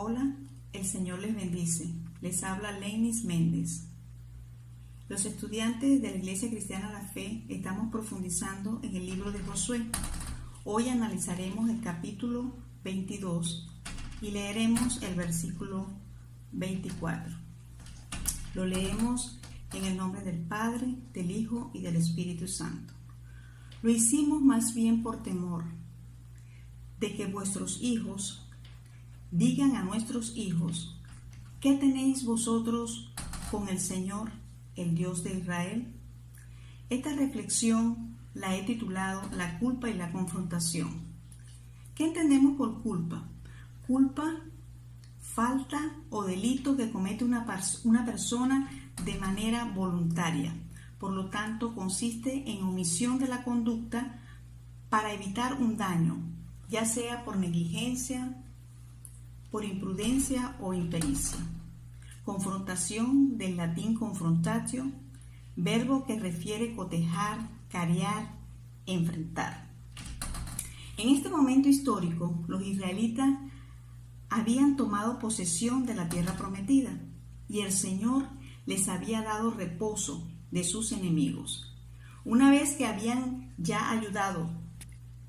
Hola, el Señor les bendice. Les habla Lenis Méndez. Los estudiantes de la Iglesia Cristiana La Fe estamos profundizando en el libro de Josué. Hoy analizaremos el capítulo 22 y leeremos el versículo 24. Lo leemos en el nombre del Padre, del Hijo y del Espíritu Santo. Lo hicimos más bien por temor de que vuestros hijos digan a nuestros hijos: ¿qué tenéis vosotros con el Señor, el Dios de Israel? Esta reflexión la he titulado La culpa y la confrontación. ¿Qué entendemos por culpa? Culpa, falta o delito que comete una persona de manera voluntaria. Por lo tanto, consiste en omisión de la conducta para evitar un daño, ya sea por negligencia, por imprudencia o impericia. Confrontación, del latín confrontatio, verbo que refiere cotejar, carear, enfrentar. En este momento histórico, los israelitas habían tomado posesión de la tierra prometida y el Señor les había dado reposo de sus enemigos. Una vez que habían ya ayudado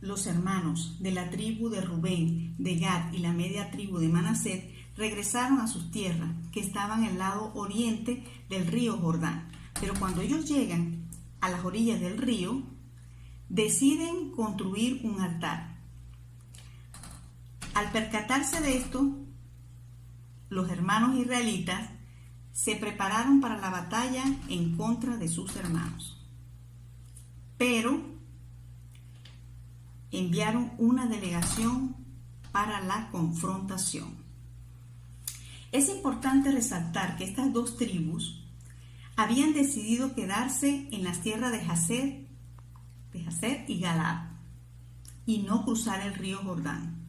los hermanos de la tribu de Rubén, de Gad y la media tribu de Manasés, regresaron a sus tierras, que estaban al lado oriente del río Jordán. Pero cuando ellos llegan a las orillas del río, deciden construir un altar. Al percatarse de esto, los hermanos israelitas se prepararon para la batalla en contra de sus hermanos. Pero enviaron una delegación para la confrontación. Es importante resaltar que estas dos tribus habían decidido quedarse en las tierras de Jazer y Galaad y no cruzar el río Jordán.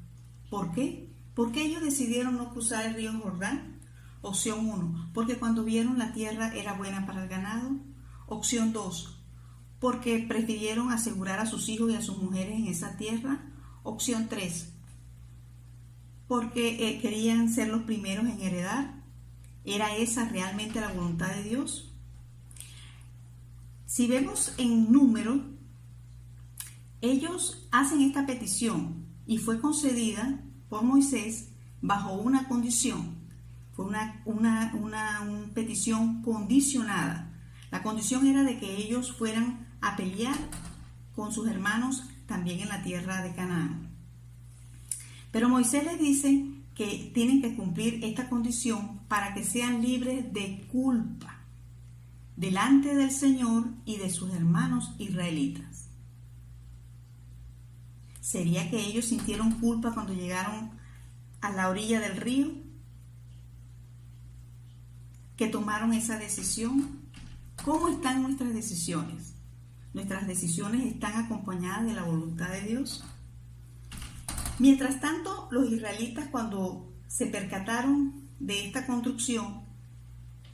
¿Por qué? ¿Por qué ellos decidieron no cruzar el río Jordán? Opción 1, porque cuando vieron la tierra era buena para el ganado. Opción 2, porque prefirieron asegurar a sus hijos y a sus mujeres en esa tierra. Opción 3, porque querían ser los primeros en heredar. ¿Era esa realmente la voluntad de Dios? Si vemos en número, ellos hacen esta petición y fue concedida por Moisés bajo una condición. Fue una petición condicionada. La condición era de que ellos fueran a pelear con sus hermanos también en la tierra de Canaán. Pero Moisés les dice que tienen que cumplir esta condición para que sean libres de culpa delante del Señor y de sus hermanos israelitas. ¿Sería que ellos sintieron culpa cuando llegaron a la orilla del río? ¿Que tomaron esa decisión? ¿Cómo están nuestras decisiones? ¿Nuestras decisiones están acompañadas de la voluntad de Dios? Mientras tanto, los israelitas, cuando se percataron de esta construcción,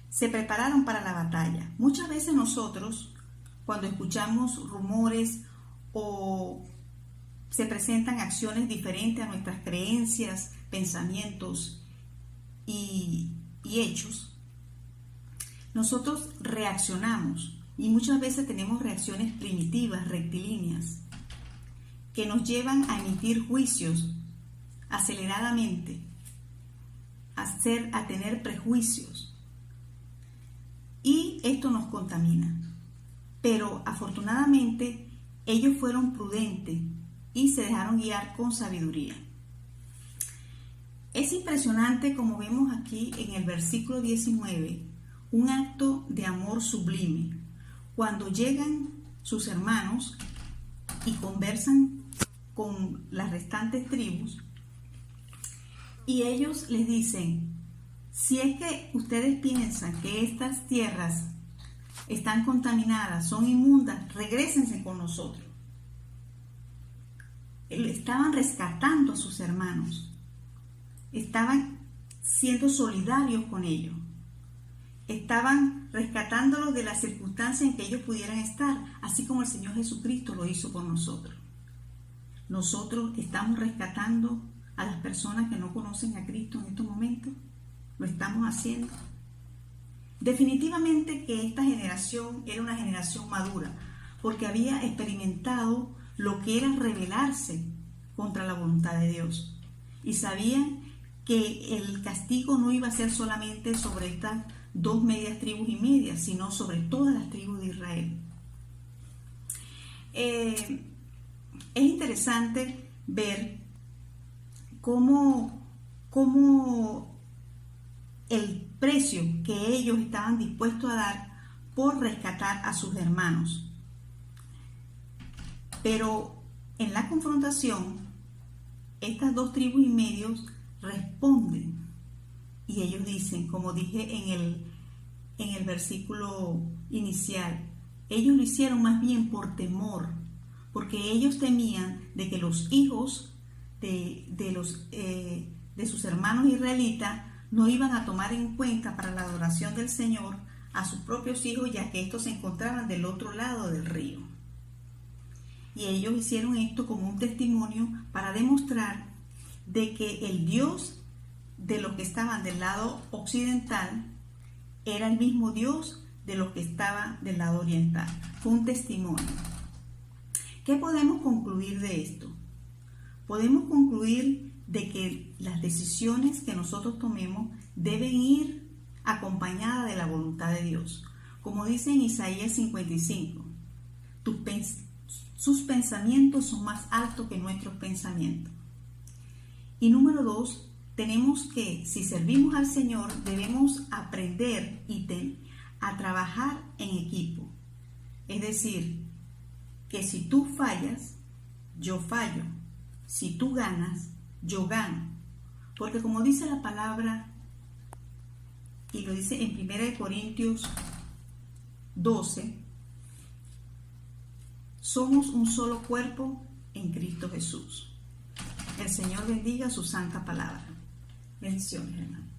se prepararon para la batalla. Muchas veces nosotros, cuando escuchamos rumores o se presentan acciones diferentes a nuestras creencias, pensamientos y hechos, nosotros reaccionamos y muchas veces tenemos reacciones primitivas, rectilíneas, que nos llevan a emitir juicios aceleradamente, a tener prejuicios, y esto nos contamina. Pero afortunadamente ellos fueron prudentes y se dejaron guiar con sabiduría. Es impresionante, como vemos aquí en el versículo 19, un acto de amor sublime. Cuando llegan sus hermanos y conversan con las restantes tribus, y ellos les dicen: si es que ustedes piensan que estas tierras están contaminadas, son inmundas, regrésense con nosotros. Estaban rescatando a sus hermanos, estaban siendo solidarios con ellos, estaban rescatándolos de las circunstancias en que ellos pudieran estar, así como el Señor Jesucristo lo hizo por nosotros. Nosotros estamos rescatando a las personas que no conocen a Cristo en estos momentos? ¿Lo estamos haciendo? Definitivamente que esta generación era una generación madura, porque había experimentado lo que era rebelarse contra la voluntad de Dios. Y sabían que el castigo no iba a ser solamente sobre estas 2 medias tribus y medias, sino sobre todas las tribus de Israel. Es interesante ver cómo el precio que ellos estaban dispuestos a dar por rescatar a sus hermanos. Pero en la confrontación, estas 2 tribus y medios responden y ellos dicen, como dije en el versículo inicial, ellos lo hicieron más bien por temor, porque ellos temían de que los hijos de sus hermanos israelitas no iban a tomar en cuenta para la adoración del Señor a sus propios hijos, ya que estos se encontraban del otro lado del río. Y ellos hicieron esto como un testimonio para demostrar de que el Dios de los que estaban del lado occidental era el mismo Dios de los que estaban del lado oriental. Fue un testimonio. ¿Qué podemos concluir de esto? Podemos concluir de que las decisiones que nosotros tomemos deben ir acompañadas de la voluntad de Dios. Como dice en Isaías 55, sus pensamientos son más altos que nuestros pensamientos. Y número 2, tenemos que, si servimos al Señor, debemos aprender a trabajar en equipo. Es decir, que si tú fallas, yo fallo. Si tú ganas, yo gano. Porque como dice la palabra, y lo dice en 1 Corintios 12, somos un solo cuerpo en Cristo Jesús. El Señor bendiga su santa palabra. Bendiciones, hermanos.